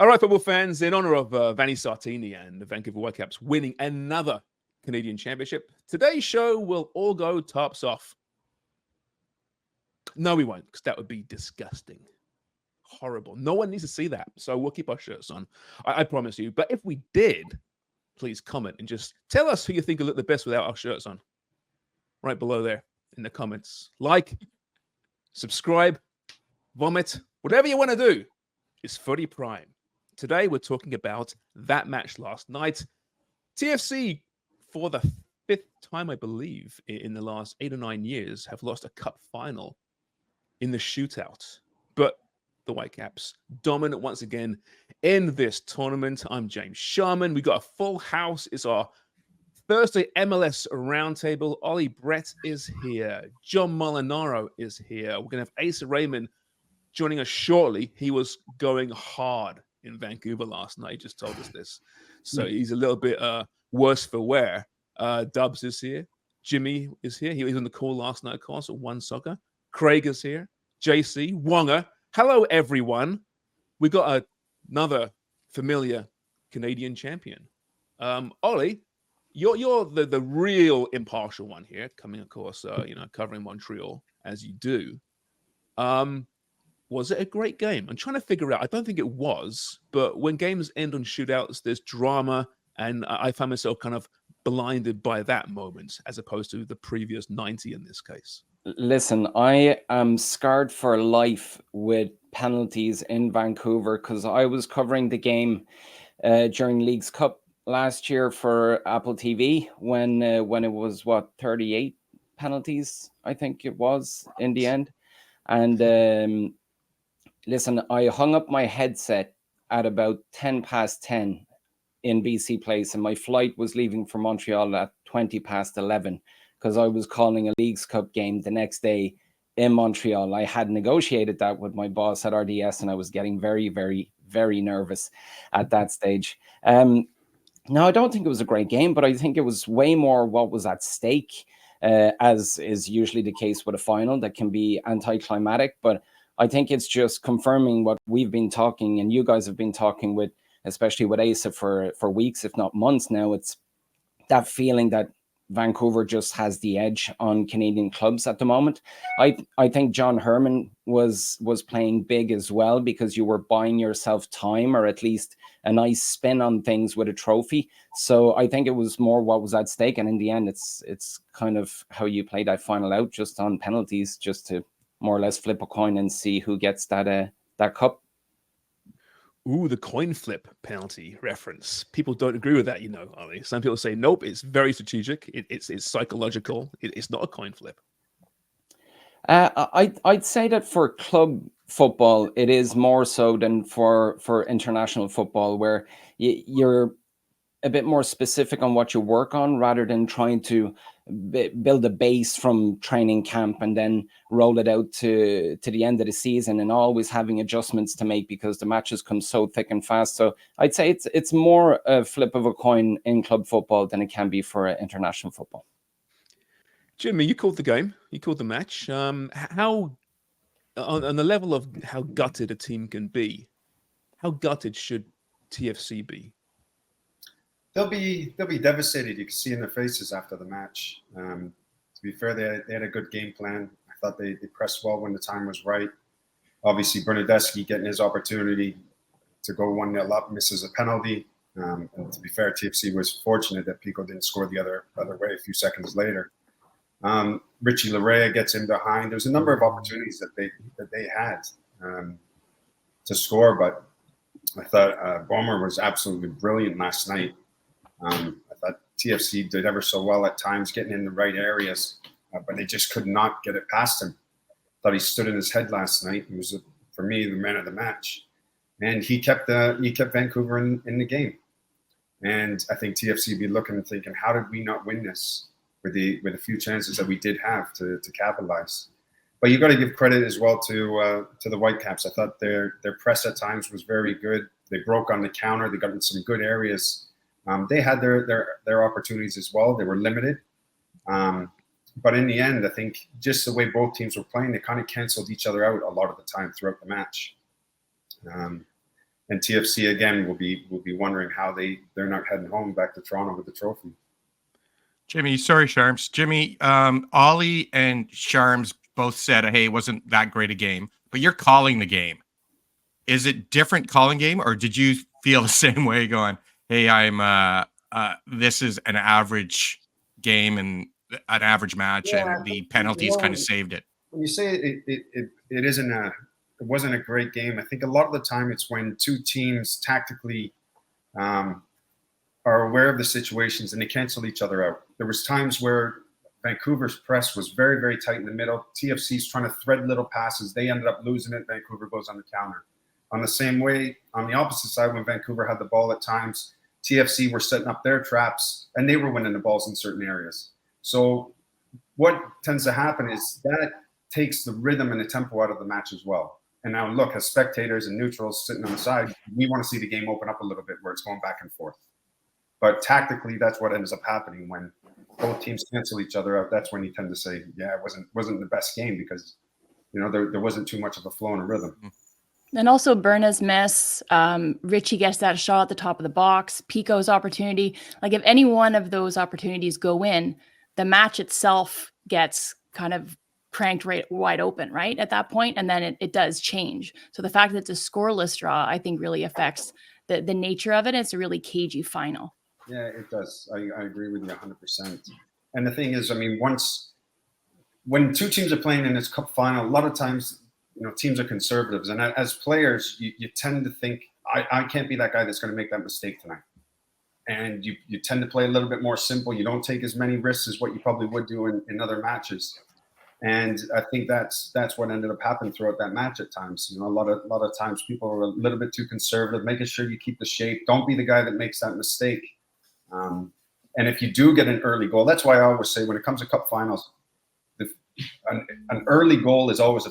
All right, football fans, in honor of Vanni Sartini and the Vancouver Whitecaps winning another Canadian Championship, today's show will all go tops off. No, we won't, because that would be disgusting. Horrible. No one needs to see that, so we'll keep our shirts on. I promise you. But if we did, please comment and just tell us who you think will look the best without our shirts on. Right below there in the comments. Like, subscribe, vomit, whatever you want to do. It's Footy Prime. Today, we're talking about that match last night. TFC, for the fifth time, I believe, in the last 8 or 9 years, have lost a cup final in the shootout. But the Whitecaps dominant once again in this tournament. I'm James Sharman. We got a full house. It's our Thursday MLS Roundtable. Ollie Brett is here. John Molinaro is here. We're going to have Asa Rehman joining us shortly. He was going hard in Vancouver last night. He just told us this. So he's a little bit worse for wear. Dubs is here. Jimmy is here. He was on the call last night, of course, at One Soccer. Craig is here. JC, Wonga. Hello, everyone. We got another familiar Canadian champion. Ollie, you're the real impartial one here, coming, of course, covering Montreal, as you do. Was it a great game? I'm trying to figure out. I don't think it was, but when games end on shootouts, there's drama, and I found myself kind of blinded by that moment as opposed to the previous 90 in this case. Listen, I am scarred for life with penalties in Vancouver because I was covering the game during Leagues Cup last year for Apple TV when it was, 38 penalties, I think it was in the end. And listen, I hung up my headset at about 10 past 10 in BC Place, and my flight was leaving for Montreal at 20 past 11 because I was calling a Leagues Cup game the next day in Montreal. I had negotiated that with my boss at RDS, and I was getting very, very, very nervous at that stage. No, I don't think it was a great game, but I think it was way more what was at stake, as is usually the case with a final that can be anticlimactic. But I think it's just confirming what we've been talking, and you guys have been talking with, especially with Asa for weeks, if not months now. It's that feeling that Vancouver just has the edge on Canadian clubs at the moment. I think John Herman was playing big as well because you were buying yourself time, or at least a nice spin on things with a trophy. So I think it was more what was at stake, and in the end, it's kind of how you play that final out, just on penalties, just to more or less flip a coin and see who gets that cup. Ooh, the coin flip penalty reference. People don't agree with that, Ollie. Some people say, nope, it's very strategic. It's psychological. It's not a coin flip. I'd say that for club football, it is more so than for international football, where you're a bit more specific on what you work on rather than trying to build a base from training camp and then roll it out to the end of the season, and always having adjustments to make because the matches come so thick and fast. So I'd say it's more a flip of a coin in club football than it can be for international football. Jimmy, you called the game. You called the match. How, on the level of how gutted a team can be, how gutted should TFC be? They'll be devastated. You can see in their faces after the match. To be fair, they had a good game plan. I thought they pressed well when the time was right. Obviously, Bernadeschi getting his opportunity to go 1-0 up, misses a penalty. And to be fair, TFC was fortunate that Pico didn't score the other way a few seconds later. Richie Larea gets in behind. There's a number of opportunities that they had to score, but I thought Bomer was absolutely brilliant last night. I thought TFC did ever so well at times, getting in the right areas, but they just could not get it past him. Thought he stood in his head last night. He was, for me, the man of the match, and he kept Vancouver in the game. And I think TFC be looking and thinking, how did we not win this with the few chances that we did have to capitalize? But you got to give credit as well to the Whitecaps. I thought their press at times was very good. They broke on the counter. They got in some good areas. They had their opportunities as well. They were limited. But in the end, I think just the way both teams were playing, they kind of canceled each other out a lot of the time throughout the match. And And TFC again will be wondering how they're not heading home back to Toronto with the trophy. Jimmy, sorry, Sharms. Jimmy, Ollie and Sharms both said, hey, it wasn't that great a game, but you're calling the game. Is it different calling game, or did you feel the same way going, hey, this is an average game and an average match, and the penalties kind of saved it? When you say it wasn't a great game, I think a lot of the time it's when two teams tactically are aware of the situations and they cancel each other out. There was times where Vancouver's press was very, very tight in the middle. TFC's trying to thread little passes. They ended up losing it. Vancouver goes on the counter. On the same way, on the opposite side, when Vancouver had the ball at times, TFC were setting up their traps and they were winning the balls in certain areas. So what tends to happen is that takes the rhythm and the tempo out of the match as well. And now look, as spectators and neutrals sitting on the side, we want to see the game open up a little bit where it's going back and forth. But tactically, that's what ends up happening when both teams cancel each other out. That's when you tend to say, yeah, it wasn't the best game because, there wasn't too much of a flow and a rhythm. And also Berna's miss, Richie gets that shot at the top of the box, Pico's opportunity. Like if any one of those opportunities go in, the match itself gets kind of cranked right wide open, right? At that point, and then it does change. So the fact that it's a scoreless draw, I think really affects the nature of it. It's a really cagey final. Yeah, it does. I agree with you 100%. And the thing is, I mean, when two teams are playing in this cup final, a lot of times, teams are conservatives. And as players, you tend to think, I can't be that guy that's going to make that mistake tonight. And you tend to play a little bit more simple. You don't take as many risks as what you probably would do in other matches. And I think that's what ended up happening throughout that match at times. A lot of times people are a little bit too conservative, making sure you keep the shape. Don't be the guy that makes that mistake. And if you do get an early goal, that's why I always say when it comes to cup finals, an early goal is always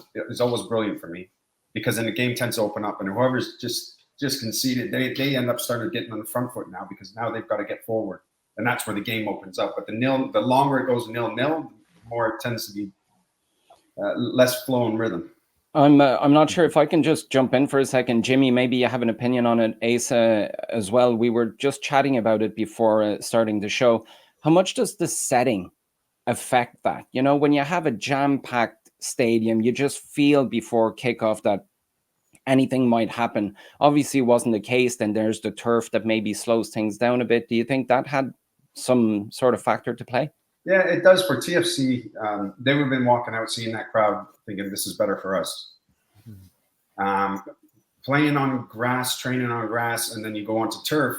brilliant for me, because then the game tends to open up, and whoever's just conceded, they end up starting getting on the front foot now, because now they've got to get forward, and that's where the game opens up. But the longer it goes 0-0, the more it tends to be less flow and rhythm. I'm not sure if I can just jump in for a second. Jimmy, maybe you have an opinion on it. Asa as well. We were just chatting about it before starting the show. How much does the setting affect that? When you have a jam-packed stadium, you just feel before kickoff that anything might happen. Obviously, it wasn't the case. Then there's the turf that maybe slows things down a bit. Do you think that had some sort of factor to play? Yeah, it does for TFC. They would have been walking out, seeing that crowd, thinking this is better for us. Playing on grass, training on grass, and then you go onto turf,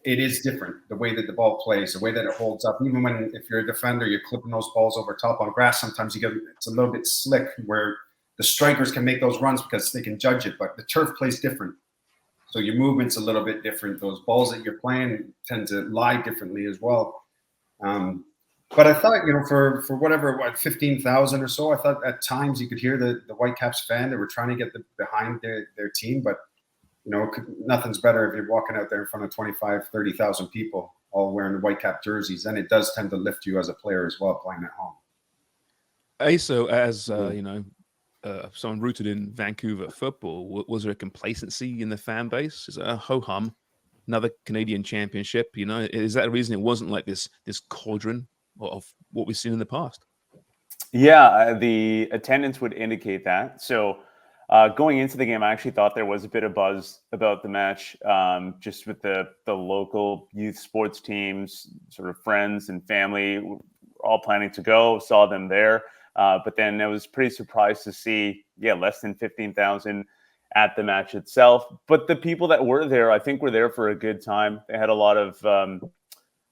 it is different. The way that the ball plays, the way that it holds up. Even if you're a defender, you're clipping those balls over top on grass. Sometimes it's a little bit slick where the strikers can make those runs because they can judge it. But the turf plays different. So your movement's a little bit different. Those balls that you're playing tend to lie differently as well. But I thought, for whatever, 15,000 or so, I thought at times you could hear the Whitecaps fan. They were trying to get behind their team, but nothing's better if you're walking out there in front of 25, 30,000 people all wearing the Whitecap jerseys. And it does tend to lift you as a player as well, playing at home. Asa, as someone rooted in Vancouver football, was there a complacency in the fan base? Is it a ho-hum? Another Canadian championship, is that a reason it wasn't like this cauldron of what we've seen in the past? Yeah, the attendance would indicate that. So going into the game, I actually thought there was a bit of buzz about the match, just with the local youth sports teams, sort of friends and family, all planning to go, saw them there. But then I was pretty surprised to see, less than 15,000 at the match itself. But the people that were there, I think, were there for a good time. They had a lot of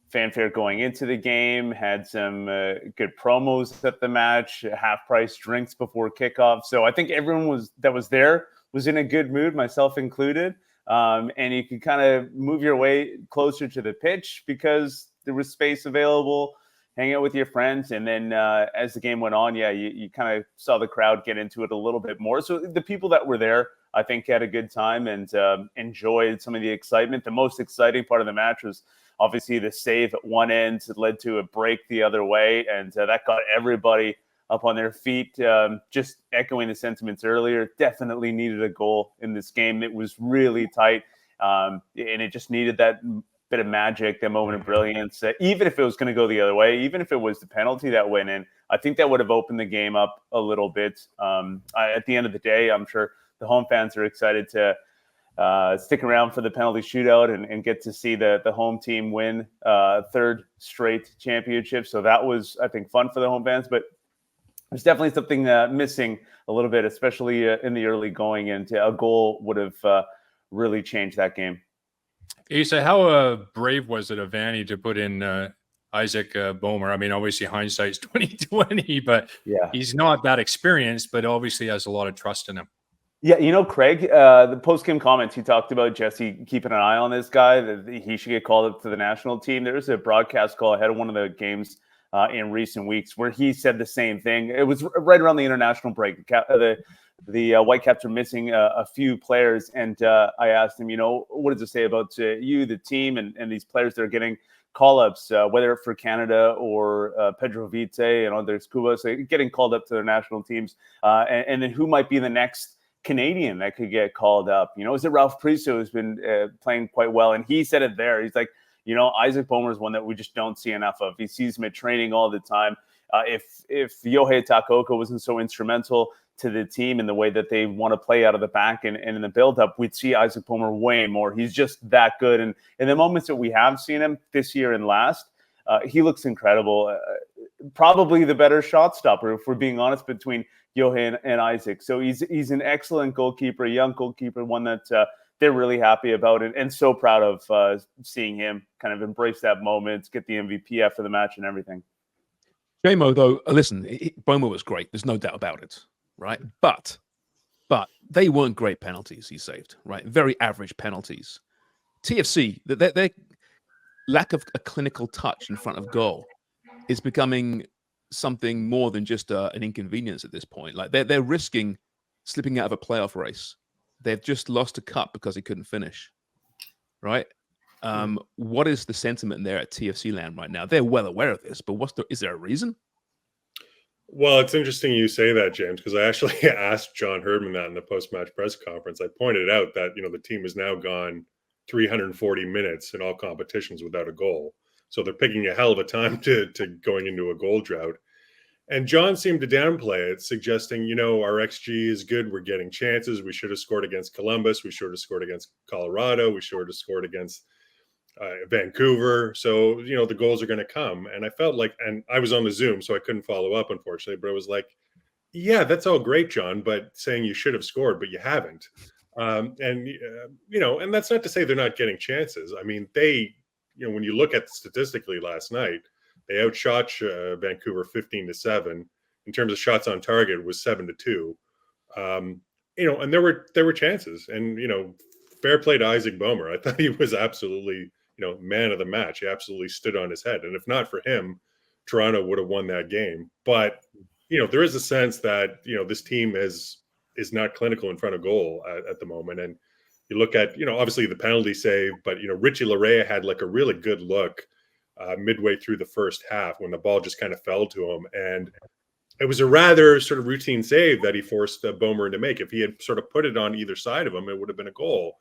fanfare going into the game, had some good promos at the match, half-price drinks before kickoff. So I think everyone that was there was in a good mood, myself included. And you could kind of move your way closer to the pitch because there was space available, hang out with your friends. And then as the game went on, you kind of saw the crowd get into it a little bit more. So the people that were there, I think, had a good time and enjoyed some of the excitement. The most exciting part of the match was obviously the save at one end. It led to a break the other way, and that got everybody up on their feet. Just echoing the sentiments earlier, definitely needed a goal in this game. It was really tight, and it just needed that bit of magic, that moment of brilliance. Even if it was going to go the other way, even if it was the penalty that went in, I think that would have opened the game up a little bit. At the end of the day, I'm sure the home fans are excited to stick around for the penalty shootout and get to see the home team win third straight championship. So that was, I think, fun for the home fans. But there's definitely something missing a little bit, especially in the early going. And a goal would have really changed that game. Asa, how brave was it of Vanny to put in Isaac Boehmer? I mean, obviously hindsight's 2020, but yeah, he's not that experienced, but obviously has a lot of trust in him. Yeah, you know, Craig, the post-game comments, he talked about Jesse keeping an eye on this guy, that he should get called up to the national team. There was a broadcast call ahead of one of the games in recent weeks where he said the same thing. It was right around the international break. The Whitecaps are missing a few players, and I asked him, you know, what does it say about you, the team, and these players that are getting call-ups, whether for Canada or Pedro Vite and others, Cubas, getting called up to their national teams, and then who might be the next Canadian that could get called up? You know, is it Ralph Priso, who's been playing quite well? And he said it there. He's like, you know, Isaac Boehmer is one that we just don't see enough of. He sees him at training all the time. If Yohei Takaoka wasn't so instrumental to the team in the way that they want to play out of the back and in the build-up, we'd see Isaac Boehmer way more. He's just that good. And in the moments that we have seen him this year and last, he looks incredible. Probably the better shot stopper, if we're being honest, between Yohei and Isaac. So he's an excellent goalkeeper, a young goalkeeper, one that they're really happy about and so proud of seeing him kind of embrace that moment, get the MVP after the match and everything. JMO, though, listen, Boehmer was great. There's no doubt about it, right? But they weren't great penalties he saved, right? Very average penalties. TFC, their lack of a clinical touch in front of goal is becoming something more than just an inconvenience at this point. Like they're risking slipping out of a playoff race. They've just lost a cup because he couldn't finish, right? What is the sentiment there at TFC land right now? They're well aware of this, but is there a reason? Well, it's interesting you say that, James, because I actually asked John Herdman that in the post-match press conference. I pointed out that, you know, the team has now gone 340 minutes in all competitions without a goal. So they're picking a hell of a time to going into a goal drought. And John seemed to downplay it, suggesting, you know, our XG is good. We're getting chances. We should have scored against Columbus. We should have scored against Colorado. We should have scored against Vancouver. So, you know, the goals are going to come. And I felt like, and I was on the Zoom, so I couldn't follow up, unfortunately, but it was like, yeah, that's all great, John, but saying you should have scored, but you haven't. You know, and that's not to say they're not getting chances. I mean, you know, when you look at statistically last night, they outshot Vancouver 15-7. In terms of shots on target, it was 7-2. You know, and there were chances. And, you know, fair play to Isaac Boehmer. I thought he was absolutely, you know, man of the match. He absolutely stood on his head. And if not for him, Toronto would have won that game. But, you know, there is a sense that, you know, this team is not clinical in front of goal at the moment. And you look at, you know, obviously the penalty save, but, you know, Richie Larea had like a really good look midway through the first half when the ball just kind of fell to him. And it was a rather sort of routine save that he forced Boehmer to make. If he had sort of put it on either side of him, it would have been a goal.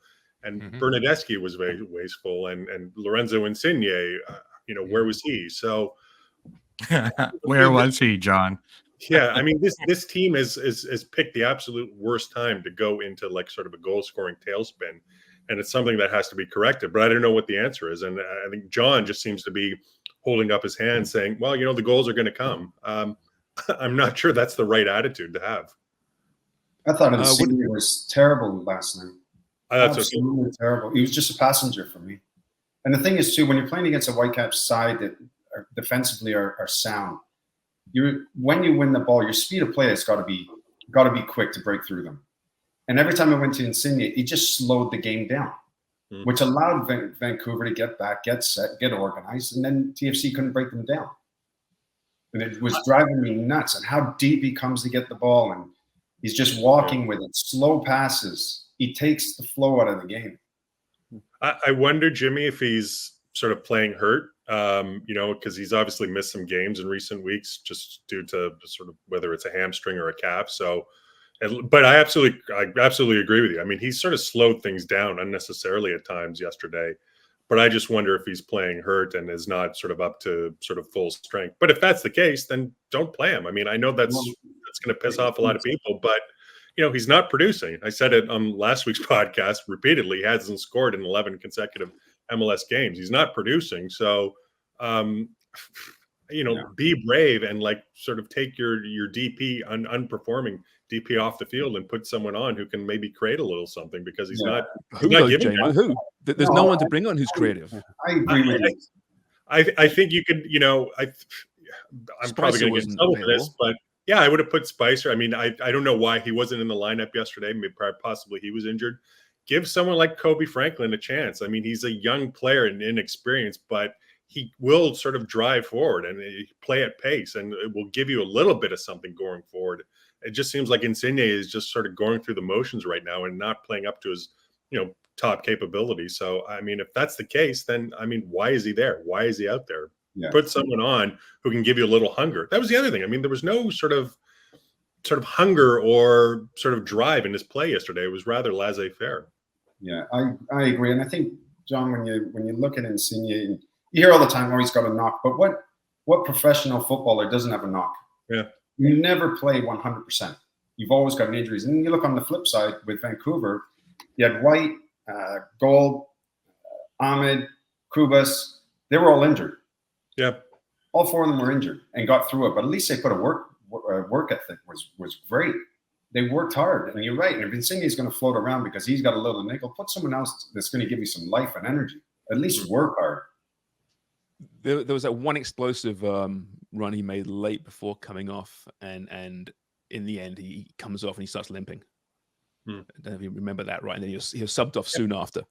And Bernadeschi was very wasteful. And Lorenzo Insigne, you know, where was he? So where was he, John? Yeah, I mean, this team has picked the absolute worst time to go into like sort of a goal-scoring tailspin, and it's something that has to be corrected. But I don't know what the answer is, and I think John just seems to be holding up his hand, saying, "Well, you know, the goals are going to come." I'm not sure that's the right attitude to have. I thought Insigne was terrible last night. Absolutely terrible. He was just a passenger for me. And the thing is, too, when you're playing against a Whitecaps side that defensively are sound. When you win the ball, your speed of play has got to be quick to break through them. And every time I went to Insigne, he just slowed the game down, which allowed Vancouver to get back, get set, get organized, and then TFC couldn't break them down. And it was driving me nuts. And how deep he comes to get the ball, and he's just walking with it, slow passes. He takes the flow out of the game. I wonder, Jimmy, if he's sort of playing hurt, because he's obviously missed some games in recent weeks just due to sort of whether it's a hamstring or a calf. So, but I absolutely agree with you. I mean, he sort of slowed things down unnecessarily at times yesterday. But I just wonder if he's playing hurt and is not sort of up to sort of full strength. But if that's the case, then don't play him. I mean, I know that's going to piss off a lot of people, but he's not producing. I said it on last week's podcast repeatedly. He hasn't scored in 11 consecutive MLS games. He's not producing. So, be brave and sort of take your DP unperforming DP off the field and put someone on who can maybe create a little something, because he's not. Who knows, Jamie? Who? There's no one to bring on who's creative. I agree with you. I think you could. I'm probably going to get in trouble for this, but yeah, I would have put Spicer. I mean, I don't know why he wasn't in the lineup yesterday. Maybe possibly he was injured. Give someone like Kobe Franklin a chance. I mean, he's a young player and inexperienced, but he will sort of drive forward and play at pace, and it will give you a little bit of something going forward. It just seems like Insigne is just sort of going through the motions right now and not playing up to his, top capability. So, I mean, if that's the case, then, I mean, why is he there? Why is he out there? Yeah. Put someone on who can give you a little hunger. That was the other thing. I mean, there was no sort of hunger or sort of drive in his play yesterday. It was rather laissez-faire. Yeah, I agree. And I think, John, when you look at Insigne, you hear all the time, he's got a knock. But what professional footballer doesn't have a knock? Yeah. You never play 100%. You've always got injuries. And you look on the flip side with Vancouver, you had White, Gold, Ahmed, Kubas. They were all injured. Yeah. All four of them were injured and got through it. But at least they put a work ethic was great. They worked hard. And you're right. And if Insigne is going to float around because he's got a little nickel, put someone else that's going to give you some life and energy. At least work hard. There was that one explosive run he made late before coming off, and in the end he comes off and he starts limping. I don't know if you remember that, right? And then he was subbed off soon after.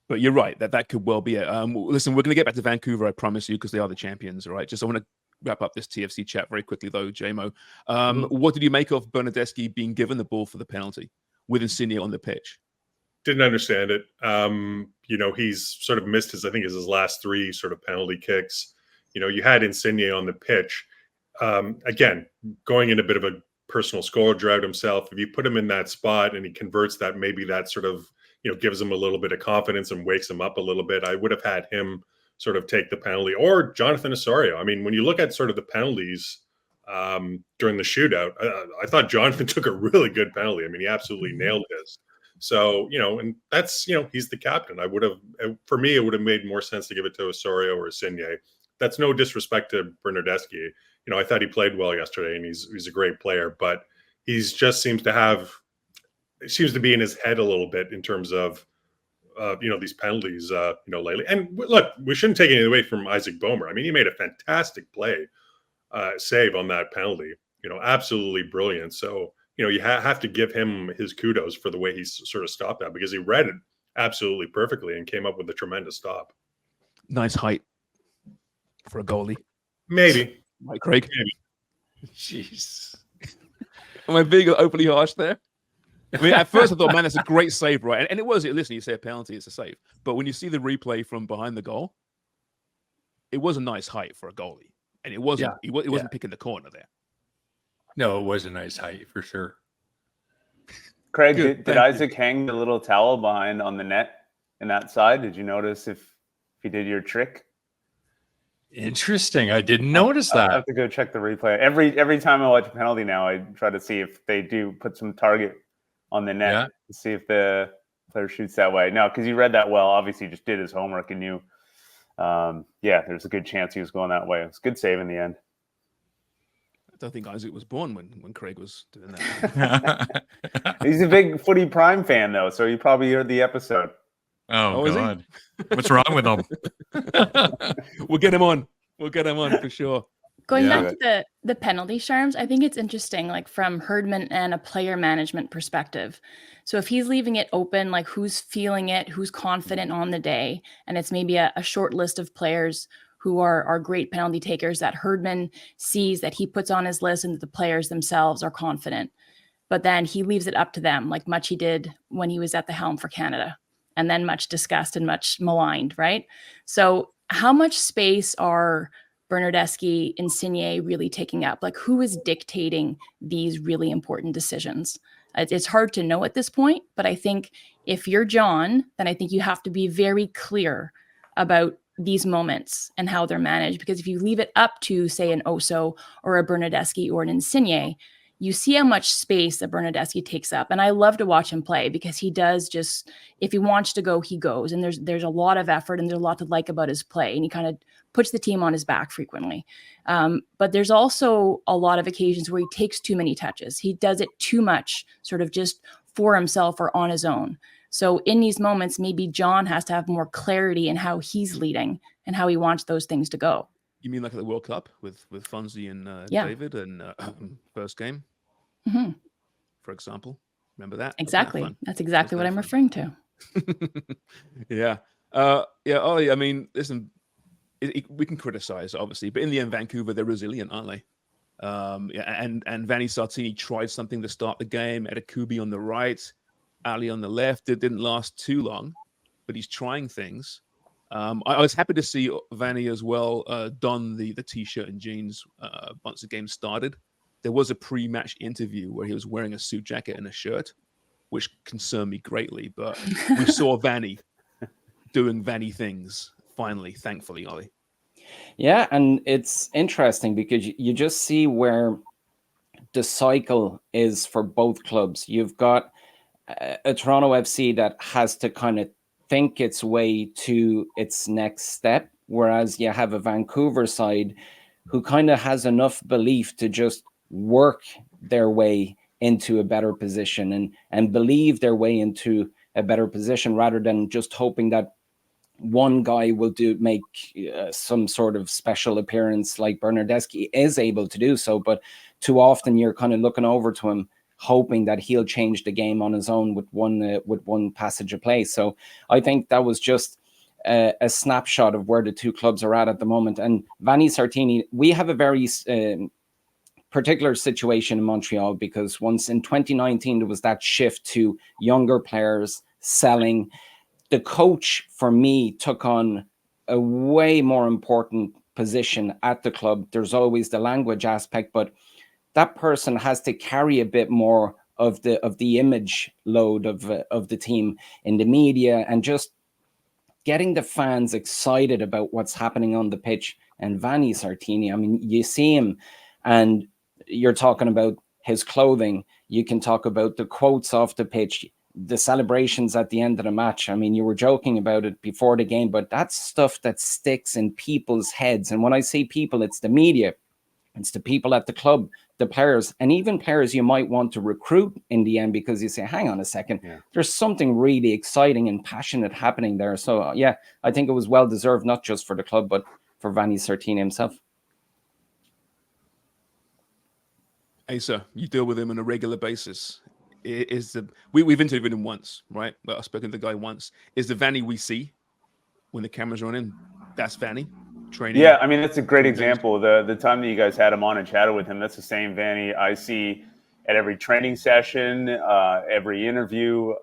But you're right, that could well be it. Listen, we're going to get back to Vancouver, I promise you, because they are the champions, all right? Just I want to wrap up this TFC chat very quickly, though, JMO. What did you make of Bernardeschi being given the ball for the penalty with Insigne on the pitch? Didn't understand it. He's sort of missed his last three sort of penalty kicks. You had Insigne on the pitch. Again, going in a bit of a personal score drought himself. If you put him in that spot and he converts that, maybe that sort of, gives him a little bit of confidence and wakes him up a little bit. I would have had him sort of take the penalty, or Jonathan Osorio. I mean, when you look at sort of the penalties during the shootout, I thought Jonathan took a really good penalty. I mean, he absolutely nailed his. So, and that's, he's the captain. For me, it would have made more sense to give it to Osorio or Insigne. That's no disrespect to Bernardeschi. I thought he played well yesterday, and he's a great player, but he's just seems to be in his head a little bit in terms of, these penalties, lately. And look, we shouldn't take anything away from Isaac Boehmer. I mean, he made a fantastic save on that penalty, absolutely brilliant. So, you have to give him his kudos for the way he sort of stopped that, because he read it absolutely perfectly and came up with a tremendous stop. Nice height for a goalie. Maybe. Mike Craig. Maybe. Jeez. Am I being openly harsh there? I mean, at first I thought, man, that's a great save, right? And it was. Listen, you say a penalty, it's a save. But when you see the replay from behind the goal, it was a nice height for a goalie. And it wasn't. It wasn't picking the corner there. No, it was a nice height for sure. Craig, did Isaac hang the little towel behind on the net in that side? Did you notice if he did your trick? Interesting. I didn't notice that. I have to go check the replay. Every time I watch a penalty now, I try to see if they do put some target on the net to see if the player shoots that way. No, because you read that well. Obviously, he just did his homework and knew. There's a good chance he was going that way. It's a good save in the end. I don't think Isaac was born when Craig was doing that. He's a big Footy Prime fan, though, so he probably heard the episode. Oh God. What's wrong with him? We'll get him on. We'll get him on for sure. Going back to the penalty, Sharms, I think it's interesting, like from Herdman and a player management perspective. So if he's leaving it open, like who's feeling it, who's confident on the day, and it's maybe a short list of players who are great penalty takers that Herdman sees that he puts on his list and that the players themselves are confident. But then he leaves it up to them, like much he did when he was at the helm for Canada, and then much discussed and much maligned, right? So how much space are Bernardeschi, Insigne really taking up? Like, who is dictating these really important decisions? It's hard to know at this point, but I think if you're John, then I think you have to be very clear about these moments and how they're managed. Because if you leave it up to, say, an Oso or a Bernardeschi or an Insigne, you see how much space that Bernardeschi takes up. And I love to watch him play because he does just, if he wants to go, he goes. And there's a lot of effort and there's a lot to like about his play. And he kind of puts the team on his back frequently. But there's also a lot of occasions where he takes too many touches. He does it too much, sort of just for himself or on his own. So in these moments, maybe John has to have more clarity in how he's leading and how he wants those things to go. You mean like at the World Cup with Fonzie and Yeah. David and first game, Mm-hmm. for example? Remember that? Exactly. That's exactly what I'm referring to. Yeah. Yeah, Ollie, I mean, listen, we can criticize, obviously, but in the end, Vancouver, they're resilient, aren't they? And Vanni Sartini tried something to start the game. Edekubi on the right, Ali on the left. It didn't last too long, but he's trying things. I was happy to see Vanni as well don the T-shirt and jeans once the game started. There was a pre-match interview where he was wearing a suit jacket and a shirt, which concerned me greatly. But we saw Vanni doing Vanni things finally, thankfully, Ollie. Yeah, and it's interesting because you just see where the cycle is for both clubs. You've got a Toronto FC that has to kind of think its way to its next step, whereas you have a Vancouver side who kind of has enough belief to just work their way into a better position and believe their way into a better position rather than just hoping that one guy will make some sort of special appearance like Bernardeschi is able to do so. But too often you're kind of looking over to him, hoping that he'll change the game on his own with one passage of play. So I think that was just a snapshot of where the two clubs are at the moment. And Vanni Sartini, we have a very particular situation in Montreal because once in 2019 there was that shift to younger players selling. The coach, for me, took on a way more important position at the club. There's always the language aspect, but that person has to carry a bit more of the image load of the team in the media and just getting the fans excited about what's happening on the pitch. And Vanni Sartini, I mean, you see him and you're talking about his clothing. You can talk about the quotes off the pitch, the celebrations at the end of the match. I mean, you were joking about it before the game, but that's stuff that sticks in people's heads. And when I say people, it's the media, it's the people at the club, the players, and even players you might want to recruit in the end because you say, hang on a second, there's something really exciting and passionate happening there. So yeah, I think it was well deserved, not just for the club, but for Vanni Sartini himself. Asa, you deal with him on a regular basis. We've interviewed him once, right? Well, I've spoken to the guy once. Is the Vanni we see when the cameras are on him? That's Vanni training. Yeah, I mean, that's a great example. The time that you guys had him on and chatted with him, that's the same Vanni I see at every training session, every interview.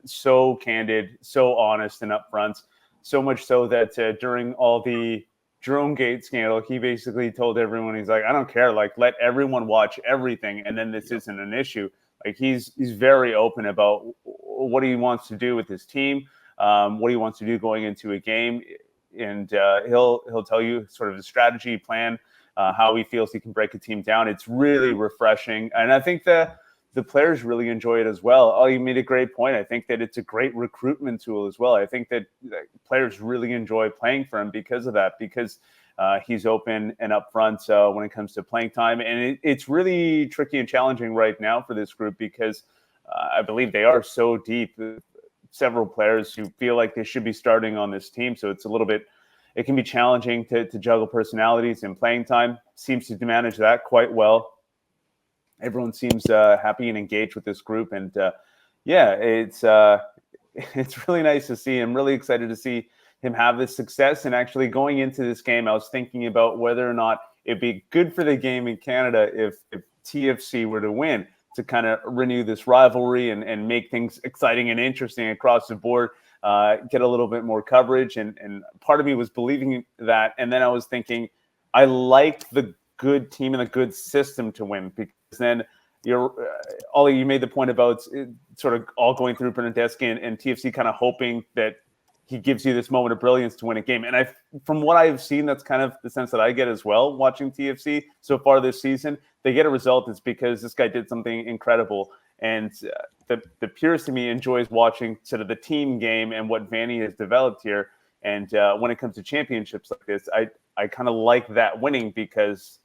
So candid, so honest and upfront. So much so that during all the Jerome Gate scandal, he basically told everyone, he's like, I don't care, like, let everyone watch everything, and then this isn't an issue. Like, he's very open about what he wants to do with his team, what he wants to do going into a game, and he'll tell you sort of the strategy plan, how he feels he can break a team down. It's really refreshing, and I think the players really enjoy it as well. Oh, you made a great point. I think that it's a great recruitment tool as well. I think that players really enjoy playing for him because of that, because he's open and upfront when it comes to playing time. And it's really tricky and challenging right now for this group because I believe they are so deep. Several players who feel like they should be starting on this team. So it's a little bit, it can be challenging to juggle personalities and playing time. Seems to manage that quite well. Everyone seems happy and engaged with this group. And yeah, it's really nice to see. I'm really excited to see him have this success. And actually going into this game, I was thinking about whether or not it'd be good for the game in Canada if TFC were to win, to kind of renew this rivalry and make things exciting and interesting across the board. get a little bit more coverage. And part of me was believing that. And then I was thinking, I liked the good team and the good system to win, because then Ollie, you made the point about sort of all going through Bernardeschi and TFC kind of hoping that he gives you this moment of brilliance to win a game. And from what I've seen, that's kind of the sense that I get as well, watching TFC so far this season. They get a result, it's because this guy did something incredible. And the purist in me enjoys watching sort of the team game and what Vanny has developed here. And when it comes to championships like this, I kind of like that winning, because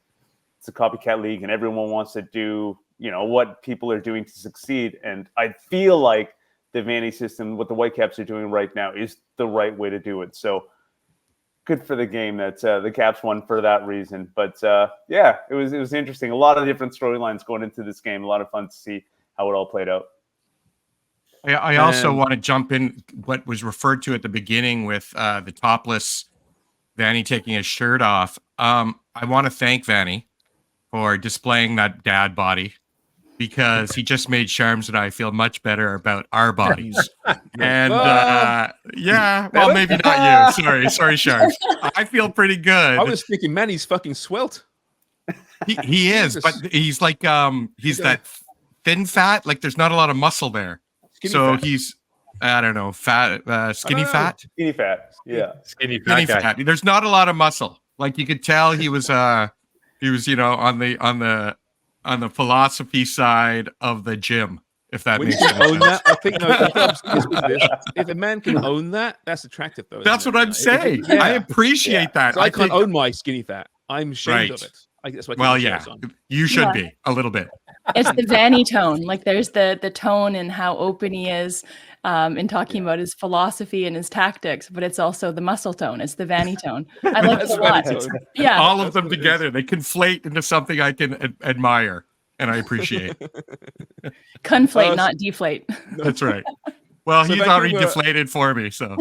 it's a copycat league and everyone wants to do, what people are doing to succeed. And I feel like the Vanny system, what the Whitecaps are doing right now, is the right way to do it. So good for the game that the Caps won for that reason. But yeah, it was interesting. A lot of different storylines going into this game. A lot of fun to see how it all played out. I also want to jump in what was referred to at the beginning with the topless Vanny taking his shirt off. I want to thank Vanny for displaying that dad body, because he just made Sharms and I feel much better about our bodies. And yeah, well, maybe not you. Sorry, Sharms. I feel pretty good. I was thinking, man, he's fucking svelte. He is, but he's like he's that thin fat. Like there's not a lot of muscle there. Skinny so fat. He's fat, skinny fat. Skinny fat, yeah. Skinny Skinny fat. fat. There's not a lot of muscle. Like you could tell he was on the philosophy side of the gym, if that When makes you sense. can own that, I think if a man can own that, that's attractive, though. That's what I'm saying. Yeah. I appreciate that. So I can't think- own my skinny fat. I'm ashamed of Right. it. That's why I keep Well, my yeah, shirts on. you should Yeah. be a little bit. It's the Vanny tone. Like there's the tone and how open he is in talking about his philosophy and his tactics, but it's also the muscle tone. It's the Vanny tone. I like it That's a lot. Vanny tone. Yeah. All of That's them what it is. together, they conflate into something I can admire and I appreciate. Conflate, Uh, not deflate. That's right. Well, So he's already Vancouver- deflated for me, so